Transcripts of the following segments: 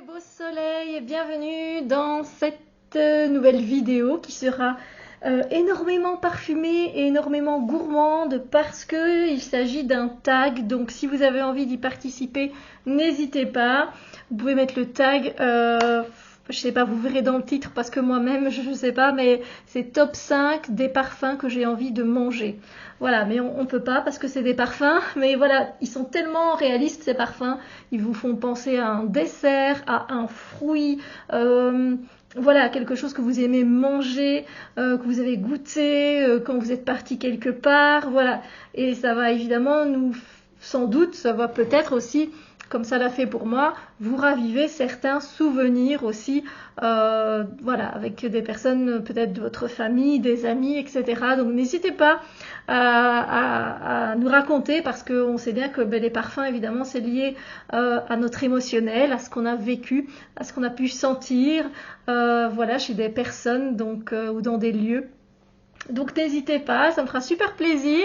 beau soleil et bienvenue dans cette nouvelle vidéo qui sera énormément parfumée et énormément gourmande parce qu'il s'agit d'un tag. Donc si vous avez envie d'y participer, n'hésitez pas. Vous pouvez mettre le tag, je sais pas, vous verrez dans le titre parce que moi-même je sais pas, mais c'est top 5 des parfums que j'ai envie de manger. Voilà, mais on peut pas parce que c'est des parfums, mais voilà, ils sont tellement réalistes ces parfums, ils vous font penser à un dessert, à un fruit, voilà, quelque chose que vous aimez manger, que vous avez goûté quand vous êtes parti quelque part, voilà. Et ça va évidemment sans doute, ça va peut-être aussi, comme ça l'a fait pour moi, vous raviver certains souvenirs aussi, voilà, avec des personnes peut-être de votre famille, des amis, etc. Donc n'hésitez pas à nous raconter parce qu'on sait bien que les parfums, évidemment, c'est lié à notre émotionnel, à ce qu'on a vécu, à ce qu'on a pu sentir, voilà, chez des personnes donc, ou dans des lieux. Donc n'hésitez pas, ça me fera super plaisir.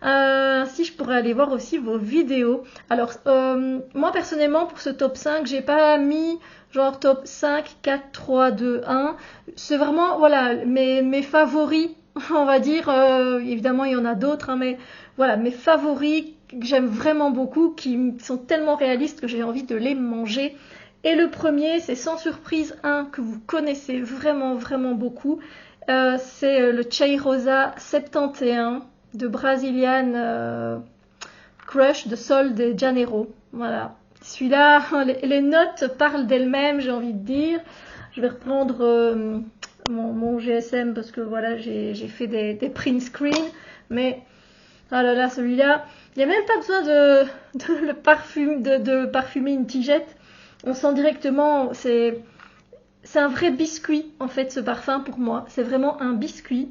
Si je pourrais aller voir aussi vos vidéos. Alors moi personnellement pour ce top 5 j'ai pas mis genre top 5, 4, 3, 2, 1. C'est vraiment voilà mes favoris on va dire. Évidemment il y en a d'autres hein, mais voilà mes favoris que j'aime vraiment beaucoup, qui sont tellement réalistes que j'ai envie de les manger. Et le premier c'est sans surprise un que vous connaissez vraiment beaucoup. C'est le Cheirosa 71 de Brazilian Crush de Sol de Janeiro. Voilà. Celui-là, les notes parlent d'elles-mêmes, j'ai envie de dire. Je vais reprendre mon GSM parce que voilà, j'ai fait des print screens. Mais, ah là là, celui-là, il n'y a même pas besoin de parfumer une tigette. On sent directement, c'est un vrai biscuit en fait ce parfum pour moi. C'est vraiment un biscuit.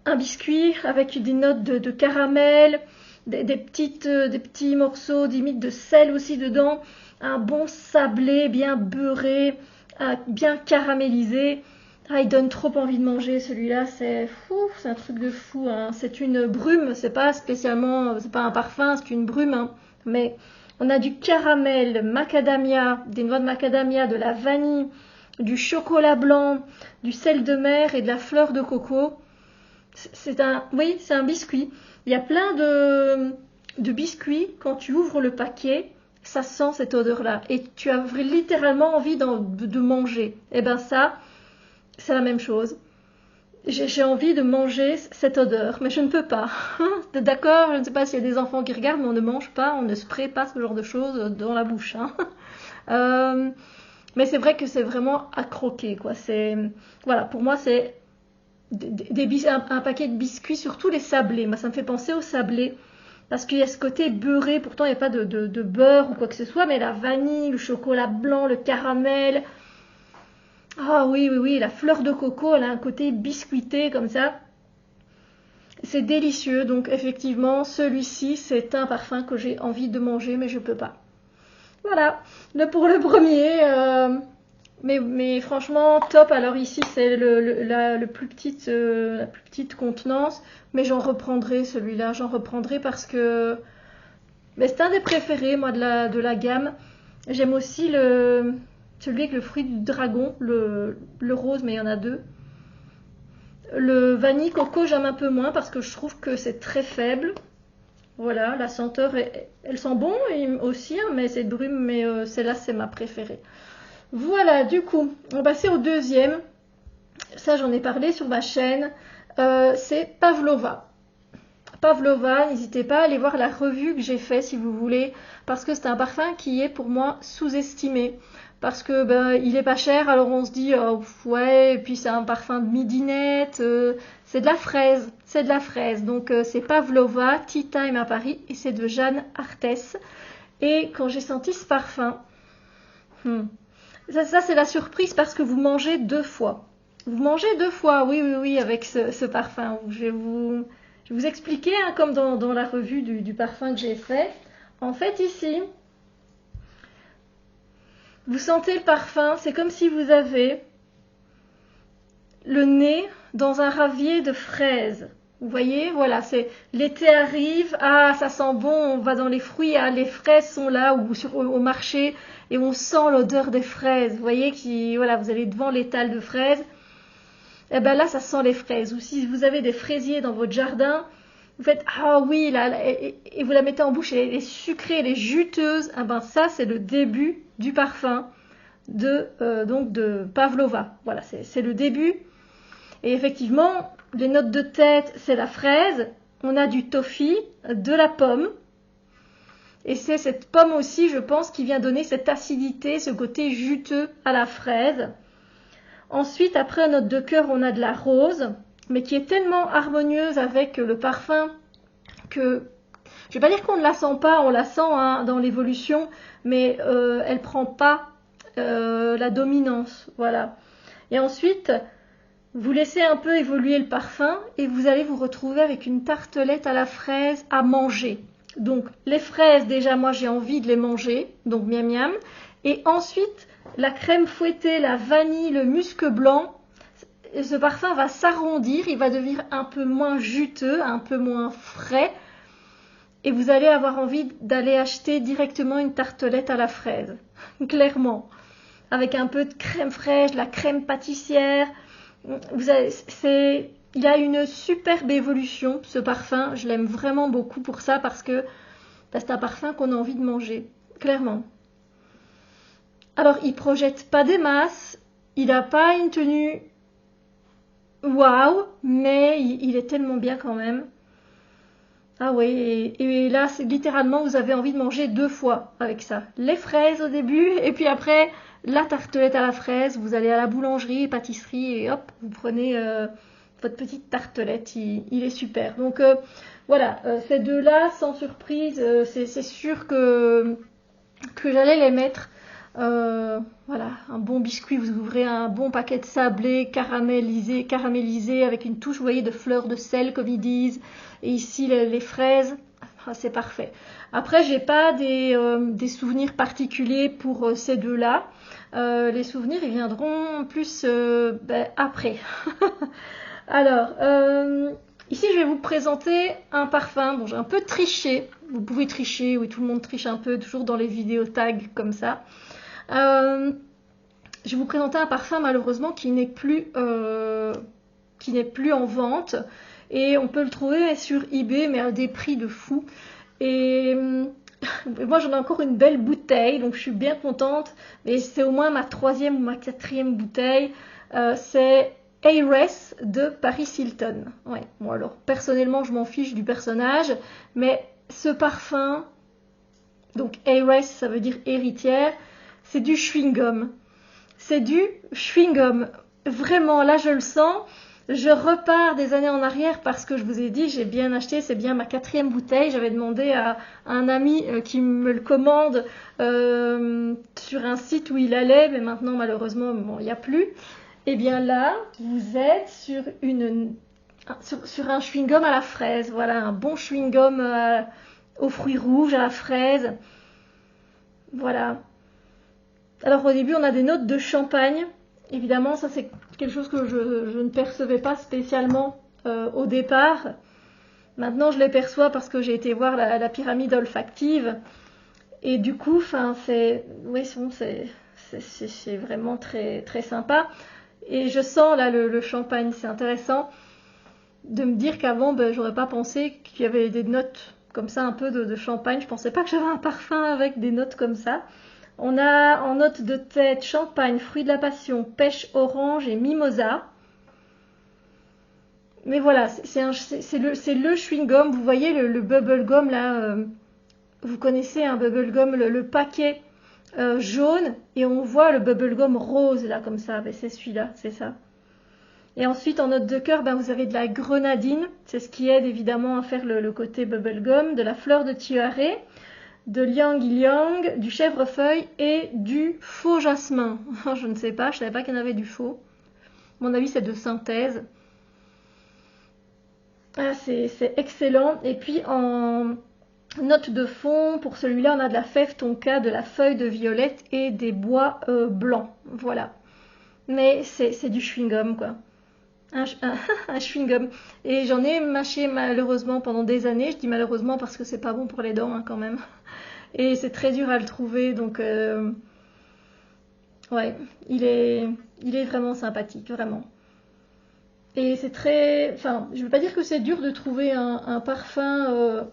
Un biscuit avec des notes de caramel, des petits morceaux limite de sel aussi dedans, un bon sablé bien beurré, bien caramélisé. Ah, il donne trop envie de manger celui-là, c'est fou, c'est un truc de fou. Hein. C'est une brume, c'est pas spécialement, c'est pas un parfum, c'est une brume. Hein. Mais on a du caramel, macadamia, des noix de macadamia, de la vanille, du chocolat blanc, du sel de mer et de la fleur de coco. C'est un biscuit. Il y a plein de biscuits, quand tu ouvres le paquet, ça sent cette odeur-là. Et tu as littéralement envie de manger. Et ben ça, c'est la même chose. J'ai envie de manger cette odeur, mais je ne peux pas. D'accord, je ne sais pas s'il y a des enfants qui regardent, mais on ne mange pas, on ne spraye pas ce genre de choses dans la bouche. Hein. Mais c'est vrai que c'est vraiment à croquer, quoi. Voilà, pour moi, c'est un paquet de biscuits, surtout les sablés. Moi, ça me fait penser aux sablés. Parce qu'il y a ce côté beurré, pourtant il n'y a pas de beurre ou quoi que ce soit, mais la vanille, le chocolat blanc, le caramel. Ah oui, la fleur de coco, elle a un côté biscuité comme ça. C'est délicieux, donc effectivement, celui-ci, c'est un parfum que j'ai envie de manger, mais je peux pas. Voilà, pour le premier... Mais franchement, top. Alors ici, c'est la plus petite contenance. Mais j'en reprendrai celui-là. J'en reprendrai parce que c'est un des préférés, moi, de la gamme. J'aime aussi celui avec le fruit du dragon, le rose, mais il y en a deux. Le vanille coco, j'aime un peu moins parce que je trouve que c'est très faible. Voilà, la senteur, elle sent bon aussi, hein, mais c'est brume, mais celle-là, c'est ma préférée. Voilà, du coup, on va passer au deuxième. Ça, j'en ai parlé sur ma chaîne. C'est Pavlova. Pavlova, n'hésitez pas à aller voir la revue que j'ai faite si vous voulez, parce que c'est un parfum qui est pour moi sous-estimé. Parce que il est pas cher, alors on se dit ouais, et puis c'est un parfum de midinette, c'est de la fraise, Donc c'est Pavlova, Tea Time à Paris, et c'est de Jeanne Arthès. Et quand j'ai senti ce parfum, ça c'est la surprise parce que vous mangez deux fois. Vous mangez deux fois, oui, avec ce parfum. Je vais vous expliquer, hein, comme dans la revue du parfum que j'ai fait. En fait, ici, vous sentez le parfum, c'est comme si vous avez le nez dans un ravier de fraises. Vous voyez, voilà, c'est l'été arrive, ah ça sent bon, on va dans les fruits, ah, les fraises sont là ou au marché et on sent l'odeur des fraises. Vous voyez, voilà, vous allez devant l'étal de fraises, et ben là ça sent les fraises. Ou si vous avez des fraisiers dans votre jardin, vous faites ah oui là, et vous la mettez en bouche, elle est sucrée, elle est juteuse. Ah ben ça c'est le début du parfum donc de Pavlova. Voilà, c'est le début. Et effectivement, les notes de tête, c'est la fraise. On a du toffee, de la pomme. Et c'est cette pomme aussi, je pense, qui vient donner cette acidité, ce côté juteux à la fraise. Ensuite, après note de cœur, on a de la rose, mais qui est tellement harmonieuse avec le parfum que je ne vais pas dire qu'on ne la sent pas, on la sent hein, dans l'évolution, mais elle ne prend pas la dominance. Voilà. Et ensuite, vous laissez un peu évoluer le parfum et vous allez vous retrouver avec une tartelette à la fraise à manger. Donc les fraises, déjà moi j'ai envie de les manger, donc miam miam. Et ensuite la crème fouettée, la vanille, le musc blanc, ce parfum va s'arrondir, il va devenir un peu moins juteux, un peu moins frais. Et vous allez avoir envie d'aller acheter directement une tartelette à la fraise, clairement. Avec un peu de crème fraîche, la crème pâtissière. Il y a une superbe évolution, ce parfum. Je l'aime vraiment beaucoup pour ça parce que c'est un parfum qu'on a envie de manger, clairement. Alors, il projette pas des masses, il n'a pas une tenue waouh, mais il est tellement bien quand même. Ah oui, et là, littéralement, vous avez envie de manger 2 fois avec ça. Les fraises au début, et puis après, la tartelette à la fraise. Vous allez à la boulangerie, pâtisserie, et hop, vous prenez votre petite tartelette. Il est super. Donc voilà, ces deux-là, sans surprise, c'est sûr que j'allais les mettre. Voilà, un bon biscuit, vous ouvrez un bon paquet de sablé caramélisé avec une touche, vous voyez, de fleurs de sel, comme ils disent. Et ici, les fraises, c'est parfait. Après, j'ai pas des souvenirs particuliers pour ces deux-là. Les souvenirs, ils viendront plus après. Alors, ici, je vais vous présenter un parfum. Bon, j'ai un peu triché. Vous pouvez tricher, oui, tout le monde triche un peu, toujours dans les vidéos tags comme ça. Je vais vous présenter un parfum malheureusement qui n'est plus en vente et on peut le trouver sur eBay mais à des prix de fou. Et moi j'en ai encore une belle bouteille donc je suis bien contente, mais c'est au moins ma 3e ou ma 4e bouteille. C'est Heiress de Paris Hilton. Ouais. Bon alors personnellement je m'en fiche du personnage, mais ce parfum, donc Heiress ça veut dire héritière, c'est du chewing-gum. C'est du chewing-gum. Vraiment, là, je le sens. Je repars des années en arrière parce que je vous ai dit, j'ai bien acheté, c'est bien ma 4e bouteille. J'avais demandé à un ami qui me le commande sur un site où il allait, mais maintenant, malheureusement, bon, il n'y a plus. Et bien là, vous êtes sur un chewing-gum à la fraise. Voilà, un bon chewing-gum aux fruits rouges, à la fraise. Voilà. Alors au début, on a des notes de champagne. Évidemment, ça c'est quelque chose que je ne percevais pas spécialement au départ. Maintenant, je les perçois parce que j'ai été voir la pyramide olfactive. Et du coup, c'est vraiment très, très sympa. Et je sens là le champagne. C'est intéressant de me dire qu'avant, j'aurais pas pensé qu'il y avait des notes comme ça, un peu de champagne. Je pensais pas que j'avais un parfum avec des notes comme ça. On a en note de tête champagne, fruit de la passion, pêche orange et mimosa. Mais voilà, c'est le chewing-gum. Vous voyez le bubble gum là, vous connaissez un bubble gum, le paquet jaune, et on voit le bubble gum rose là comme ça. C'est celui-là, c'est ça. Et ensuite en note de cœur, vous avez de la grenadine, c'est ce qui aide évidemment à faire le côté bubble gum, de la fleur de tiare, de liang ylang, du chèvrefeuille et du faux jasmin. Je ne sais pas, je ne savais pas qu'il y en avait du faux. À mon avis, c'est de synthèse. Ah, c'est excellent. Et puis en note de fond, pour celui-là, on a de la fève tonka, de la feuille de violette et des bois blancs. Voilà. Mais c'est du chewing-gum, quoi. un chewing-gum. Et j'en ai mâché malheureusement pendant des années. Je dis malheureusement parce que c'est pas bon pour les dents, hein, quand même. Et c'est très dur à le trouver, donc ouais, il est vraiment sympathique, vraiment. Et c'est très, enfin, je veux pas dire que c'est dur de trouver un parfum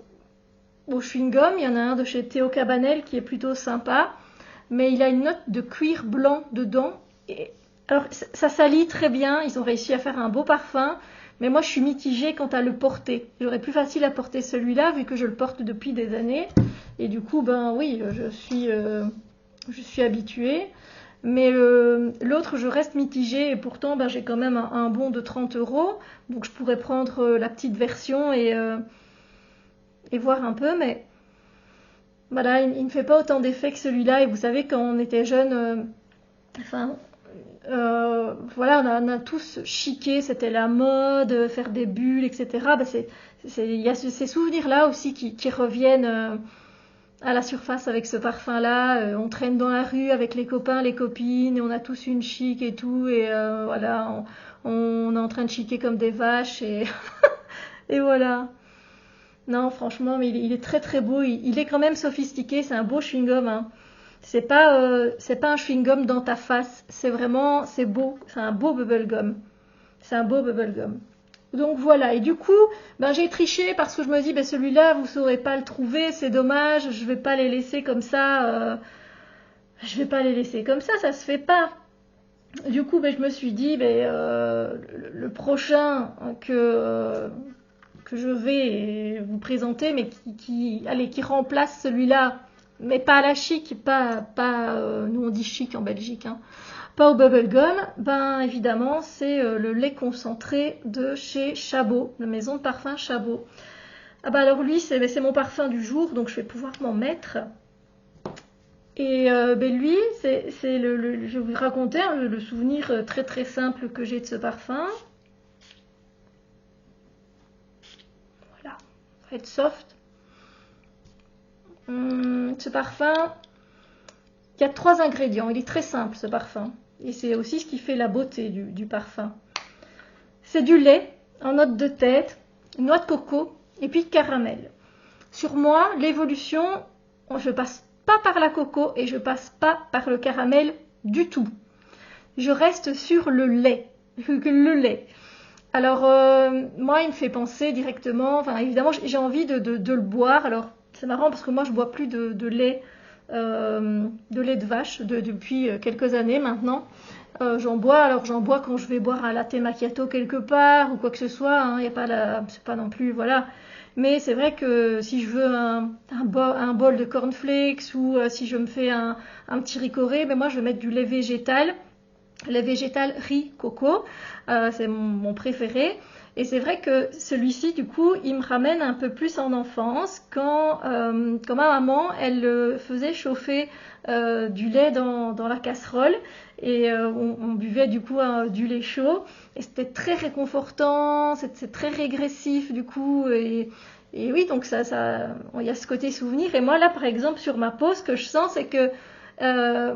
au chewing-gum. Il y en a un de chez Théo Cabanel qui est plutôt sympa, mais il a une note de cuir blanc dedans. Et, alors, ça salit très bien. Ils ont réussi à faire un beau parfum, mais moi, je suis mitigée quant à le porter. J'aurais plus facile à porter celui-là vu que je le porte depuis des années. Et du coup, ben oui, je suis habituée. Mais l'autre, je reste mitigée et pourtant, ben, j'ai quand même un bon de 30 €. Donc, je pourrais prendre la petite version et voir un peu. Mais voilà, il ne fait pas autant d'effet que celui-là. Et vous savez, quand on était jeune, enfin, voilà, on a tous chiqué. C'était la mode, faire des bulles, etc. Ben, il y a ces souvenirs-là aussi qui reviennent à la surface avec ce parfum-là. On traîne dans la rue avec les copains, les copines, et on a tous une chic et tout, et voilà, on est en train de chiquer comme des vaches, et, et voilà. Non, franchement, mais il est très très beau, il est quand même sophistiqué, c'est un beau chewing-gum, hein. C'est pas un chewing-gum dans ta face, c'est vraiment, c'est beau, c'est un beau bubblegum. C'est un beau bubblegum. Donc voilà, et du coup, ben, j'ai triché parce que je me dis, ben, celui-là, vous ne saurez pas le trouver, c'est dommage, je ne vais pas les laisser comme ça, je vais pas les laisser comme ça se fait pas. Du coup, ben, je me suis dit, ben, le prochain que je vais vous présenter, mais allez, qui remplace celui-là, mais pas à la chic, nous on dit chic en Belgique, hein, pas au bubblegum, ben évidemment c'est le lait concentré de chez Chabot, la maison de parfum Chabot. Ah bah alors lui c'est mon parfum du jour, donc je vais pouvoir m'en mettre. Et ben lui je vais vous raconter hein, le souvenir très très simple que j'ai de ce parfum. Voilà, Red Soft. Ce parfum, il y a 3 ingrédients, il est très simple ce parfum. Et c'est aussi ce qui fait la beauté du parfum. C'est du lait en note de tête, noix de coco et puis de caramel. Sur moi, l'évolution, je passe pas par la coco et je passe pas par le caramel du tout. Je reste sur le lait. Le lait. Alors, moi, il me fait penser directement, enfin, évidemment, j'ai envie de le boire. Alors, c'est marrant parce que moi, je bois plus de lait de vache depuis quelques années maintenant. J'en bois quand je vais boire un latte macchiato quelque part ou quoi que ce soit, hein, y a pas c'est pas non plus, voilà. Mais c'est vrai que si je veux un bol de cornflakes ou si je me fais un petit ricoré, ben moi je vais mettre du lait végétal riz coco, c'est mon préféré. Et c'est vrai que celui-ci, du coup, il me ramène un peu plus en enfance quand ma maman, elle faisait chauffer du lait dans la casserole et on buvait du coup du lait chaud et c'était très réconfortant, c'est très régressif du coup et oui, donc il y a ce côté souvenir. Et moi là, par exemple, sur ma peau, ce que je sens, c'est que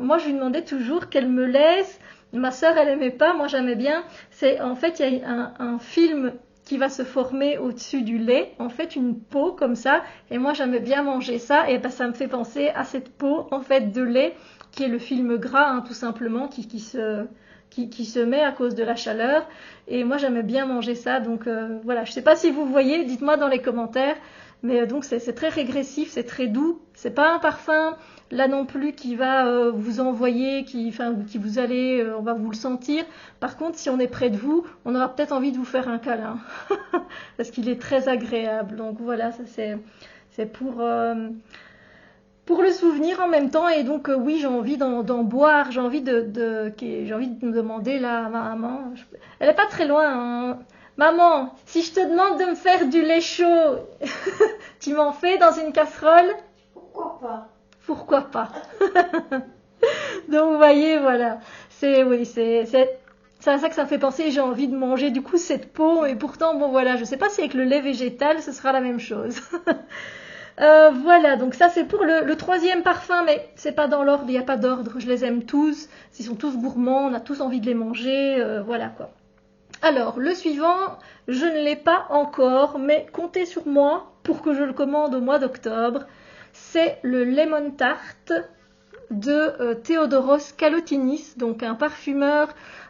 moi, je lui demandais toujours qu'elle me laisse. Ma sœur, elle aimait pas, moi j'aimais bien. C'est en fait, il y a un film qui va se former au-dessus du lait, en fait une peau comme ça. Et moi j'aimais bien manger ça, et ben ça me fait penser à cette peau en fait de lait qui est le film gras, hein, tout simplement, qui se met à cause de la chaleur. Et moi j'aimais bien manger ça, donc voilà. Je sais pas si vous voyez, dites-moi dans les commentaires. Mais donc c'est très régressif, c'est très doux. C'est pas un parfum là non plus qui va vous envoyer, qui vous allez, on va vous le sentir. Par contre, si on est près de vous, on aura peut-être envie de vous faire un câlin parce qu'il est très agréable. Donc voilà, ça c'est pour le souvenir en même temps. Et donc oui, j'ai envie d'en boire, j'ai envie de me demander là à ma maman. Elle est pas très loin, hein. Maman, si je te demande de me faire du lait chaud, tu m'en fais dans une casserole? Pourquoi pas? Pourquoi pas? Donc vous voyez, voilà. C'est à ça que ça me fait penser. J'ai envie de manger du coup cette peau. Et pourtant, bon voilà, je sais pas si avec le lait végétal, ce sera la même chose. Voilà, donc ça c'est pour le troisième parfum, mais c'est pas dans l'ordre, il n'y a pas d'ordre. Je les aime tous. Ils sont tous gourmands, on a tous envie de les manger. Voilà quoi. Alors, le suivant, je ne l'ai pas encore, mais comptez sur moi pour que je le commande au mois d'octobre. C'est le Lemon Tart de Theodoros Kalotinis, donc un parfumeur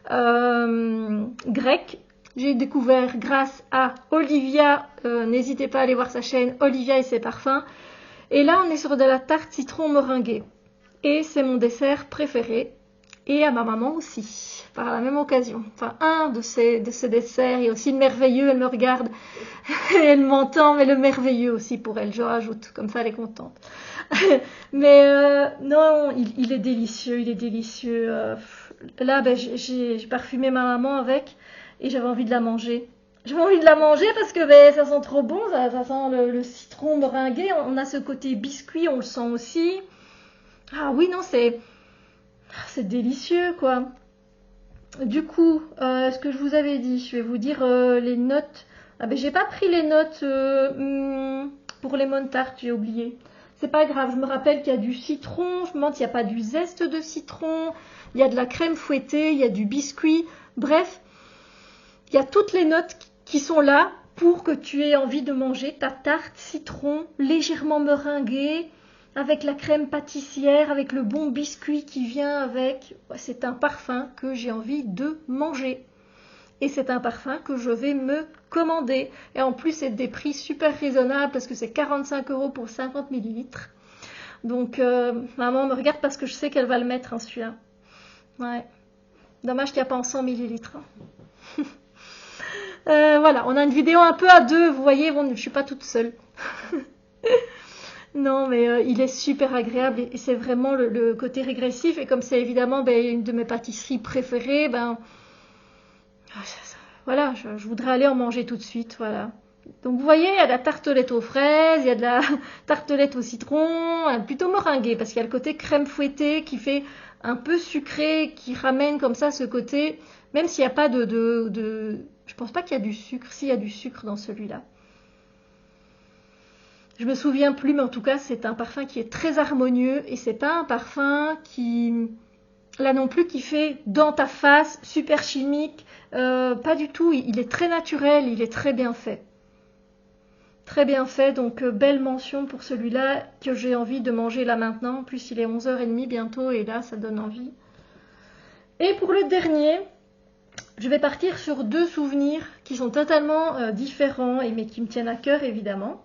grec. J'ai découvert grâce à Olivia, n'hésitez pas à aller voir sa chaîne, Olivia et ses parfums. Et là, on est sur de la tarte citron meringuée. Et c'est mon dessert préféré. Et à ma maman aussi, par la même occasion. Enfin, un de ces desserts. Il y a aussi le merveilleux, elle me regarde. Et elle m'entend, mais le merveilleux aussi pour elle, je rajoute. Comme ça, elle est contente. Mais non, il est délicieux, il est délicieux. Là, ben, j'ai parfumé ma maman avec et j'avais envie de la manger. J'avais envie de la manger parce que ben, ça sent trop bon, ça sent le citron meringué. On a ce côté biscuit, on le sent aussi. Ah oui, non, c'est délicieux, quoi. Du coup, ce que je vous avais dit, je vais vous dire les notes. Ah ben, j'ai pas pris les notes pour les Lemon Tart, j'ai oublié. C'est pas grave, je me rappelle qu'il y a du citron, je me demande s'il n'y a pas du zeste de citron, il y a de la crème fouettée, il y a du biscuit. Bref, il y a toutes les notes qui sont là pour que tu aies envie de manger ta tarte citron légèrement meringuée, avec la crème pâtissière, avec le bon biscuit qui vient avec. C'est un parfum que j'ai envie de manger. Et c'est un parfum que je vais me commander. Et en plus, c'est des prix super raisonnables parce que c'est 45 € pour 50 millilitres. Donc, maman me regarde parce que je sais qu'elle va le mettre, hein, celui-là. Ouais. Dommage qu'il n'y a pas en 100 millilitres. Voilà, on a une vidéo un peu à deux, vous voyez, bon, je ne suis pas toute seule. Non, mais il est super agréable et c'est vraiment le côté régressif. Et comme c'est évidemment une de mes pâtisseries préférées, voilà, je voudrais aller en manger tout de suite, voilà. Donc vous voyez, il y a de la tartelette aux fraises, il y a de la tartelette au citron, plutôt meringuée, parce qu'il y a le côté crème fouettée qui fait un peu sucré, qui ramène comme ça ce côté, même s'il n'y a pas je pense pas qu'il y a du sucre, si, il y a du sucre dans celui-là. Je me souviens plus, mais en tout cas, c'est un parfum qui est très harmonieux, et c'est pas un parfum qui... Là non plus, qui fait dans ta face, super chimique, pas du tout, il est très naturel, il est très bien fait. Très bien fait, donc belle mention pour celui-là que j'ai envie de manger là maintenant. En plus, il est 11h30 bientôt et là, ça donne envie. Et pour le dernier, je vais partir sur deux souvenirs qui sont totalement différents mais qui me tiennent à cœur évidemment.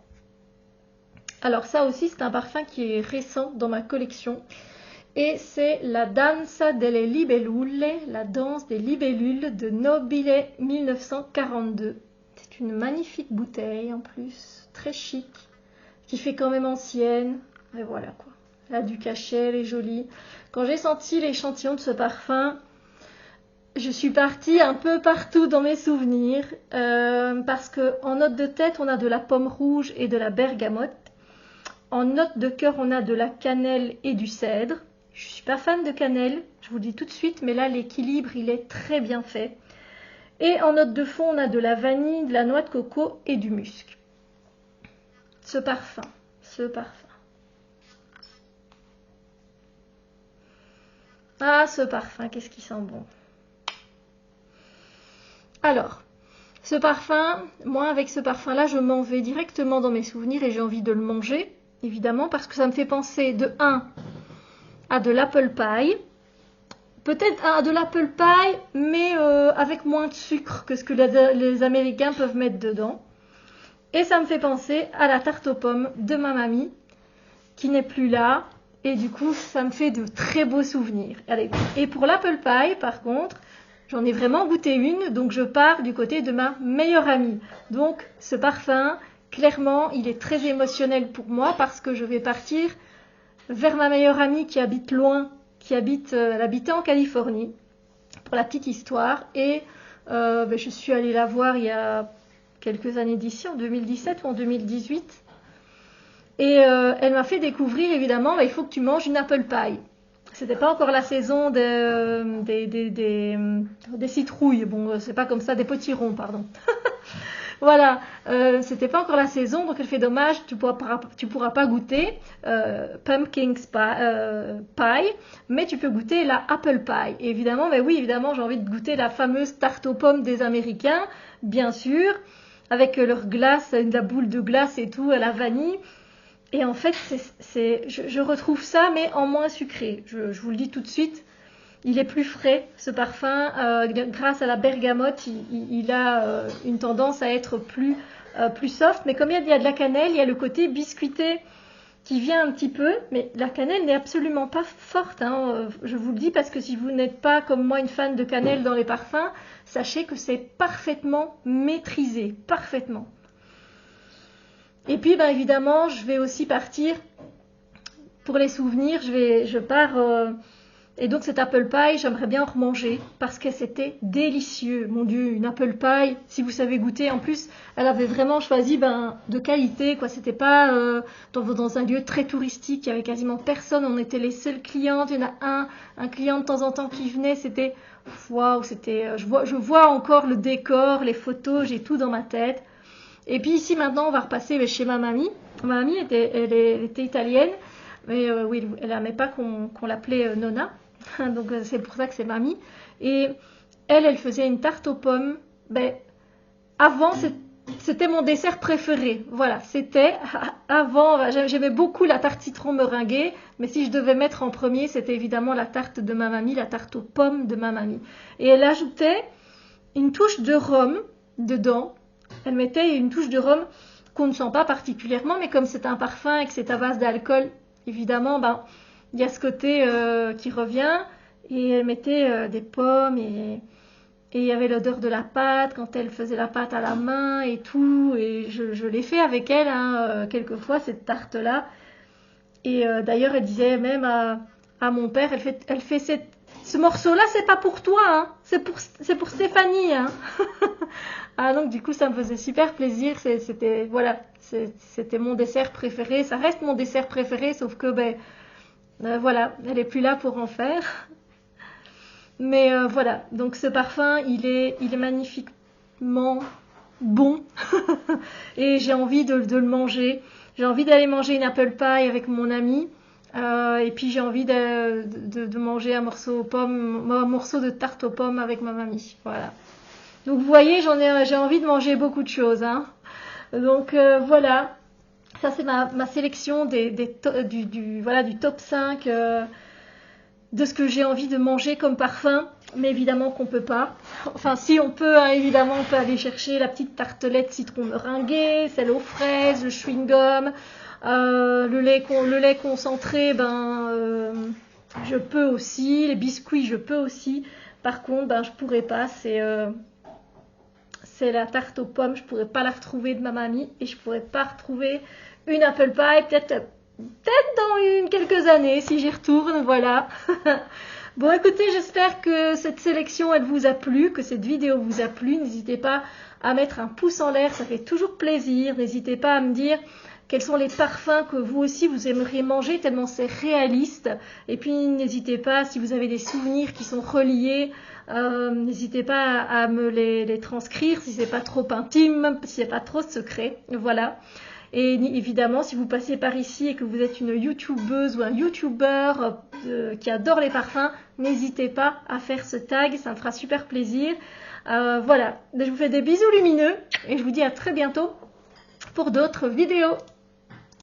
Alors ça aussi, c'est un parfum qui est récent dans ma collection. Et c'est la Danza delle Libellule, la danse des libellules de Nobile 1942. C'est une magnifique bouteille en plus, très chic, qui fait quand même ancienne. Et voilà quoi. Elle a du cachet, elle est jolie. Quand j'ai senti l'échantillon de ce parfum, je suis partie un peu partout dans mes souvenirs. Parce qu'en note de tête, on a de la pomme rouge et de la bergamote. En note de cœur, on a de la cannelle et du cèdre. Je ne suis pas fan de cannelle, je vous le dis tout de suite, mais là, l'équilibre, il est très bien fait. Et en note de fond, on a de la vanille, de la noix de coco et du musc. Ce parfum. Ah, ce parfum, qu'est-ce qui sent bon. Alors, ce parfum, moi, avec ce parfum-là, je m'en vais directement dans mes souvenirs et j'ai envie de le manger, évidemment, parce que ça me fait penser de 1 à de l'apple pie, peut-être à de l'apple pie, mais avec moins de sucre que ce que les Américains peuvent mettre dedans. Et ça me fait penser à la tarte aux pommes de ma mamie, qui n'est plus là, et du coup, ça me fait de très beaux souvenirs. Allez. Et pour l'apple pie, par contre, j'en ai vraiment goûté une, donc je pars du côté de ma meilleure amie. Donc, ce parfum, clairement, il est très émotionnel pour moi, parce que je vais partir vers ma meilleure amie qui habite loin, elle habitait en Californie, pour la petite histoire, et je suis allée la voir il y a quelques années d'ici, en 2017 ou en 2018, et elle m'a fait découvrir, évidemment, il faut que tu manges une apple pie. C'était pas encore la saison des citrouilles, bon, c'est pas comme ça, des potirons, pardon. Voilà, c'était pas encore la saison, donc elle fait dommage, tu pourras pas goûter pumpkin pie, mais tu peux goûter la apple pie. Et évidemment, mais oui, évidemment, j'ai envie de goûter la fameuse tarte aux pommes des Américains, bien sûr, avec leur glace, la boule de glace et tout, à la vanille. Et en fait, je retrouve ça, mais en moins sucré. Je vous le dis tout de suite. Il est plus frais, ce parfum. Grâce à la bergamote, il a une tendance à être plus soft. Mais comme il y a de la cannelle, il y a le côté biscuité qui vient un petit peu. Mais la cannelle n'est absolument pas forte, hein. Je vous le dis parce que si vous n'êtes pas, comme moi, une fan de cannelle dans les parfums, sachez que c'est parfaitement maîtrisé. Parfaitement. Et puis, ben, évidemment, je vais aussi partir pour les souvenirs. Je pars... Et donc cet apple pie, j'aimerais bien en remanger parce que c'était délicieux. Mon Dieu, une apple pie, si vous savez goûter. En plus, elle avait vraiment choisi de qualité, quoi. C'était pas dans un lieu très touristique. Il y avait quasiment personne. On était les seuls clients. Il y en a un client de temps en temps qui venait. C'était waouh, c'était. Je vois encore le décor, les photos. J'ai tout dans ma tête. Et puis ici maintenant, on va repasser chez ma mamie. Ma mamie elle était italienne, mais oui, elle n'aimait pas qu'on l'appelait Nonna. Donc c'est pour ça que c'est mamie. Et elle faisait une tarte aux pommes. Ben, avant, c'était mon dessert préféré. Voilà, c'était avant. J'aimais beaucoup la tarte citron meringuée, mais si je devais mettre en premier, c'était évidemment la tarte de ma mamie, la tarte aux pommes de ma mamie. Et elle ajoutait une touche de rhum dedans. Elle mettait une touche de rhum qu'on ne sent pas particulièrement, mais comme c'est un parfum et que c'est à base d'alcool, évidemment, il y a ce côté qui revient. Et elle mettait des pommes et il y avait l'odeur de la pâte quand elle faisait la pâte à la main et tout. Et je l'ai fait avec elle quelquefois, cette tarte-là. Et d'ailleurs, elle disait même à mon père, elle fait ce morceau-là, c'est pas pour toi, hein, c'est pour Stéphanie. Hein. Ah, donc du coup, ça me faisait super plaisir. C'était mon dessert préféré. Ça reste mon dessert préféré, sauf que voilà, elle est plus là pour en faire. Mais voilà, donc ce parfum, il est magnifiquement bon. Et j'ai envie de le manger. J'ai envie d'aller manger une apple pie avec mon ami. Et puis j'ai envie de manger un morceau de tarte aux pommes avec ma mamie. Voilà. Donc vous voyez, j'ai envie de manger beaucoup de choses. Hein. Donc voilà. Ça, c'est ma sélection du top 5 de ce que j'ai envie de manger comme parfum. Mais évidemment qu'on peut pas. Enfin, si on peut, hein, évidemment, on peut aller chercher la petite tartelette citron meringuée, celle aux fraises, le chewing-gum, le lait concentré, je peux aussi. Les biscuits, je peux aussi. Par contre, je pourrais pas. C'est la tarte aux pommes. Je pourrais pas la retrouver de ma mamie et je pourrais pas retrouver une apple pie, peut-être dans quelques années si j'y retourne, voilà. Bon, écoutez, j'espère que cette sélection, elle vous a plu, que cette vidéo vous a plu. N'hésitez pas à mettre un pouce en l'air, ça fait toujours plaisir. N'hésitez pas à me dire quels sont les parfums que vous aussi vous aimeriez manger, tellement c'est réaliste. Et puis, n'hésitez pas, si vous avez des souvenirs qui sont reliés, n'hésitez pas à me les transcrire si c'est pas trop intime, si c'est pas trop secret. Voilà. Et évidemment, si vous passez par ici et que vous êtes une youtubeuse ou un youtubeur qui adore les parfums, n'hésitez pas à faire ce tag, ça me fera super plaisir. Voilà, je vous fais des bisous lumineux et je vous dis à très bientôt pour d'autres vidéos.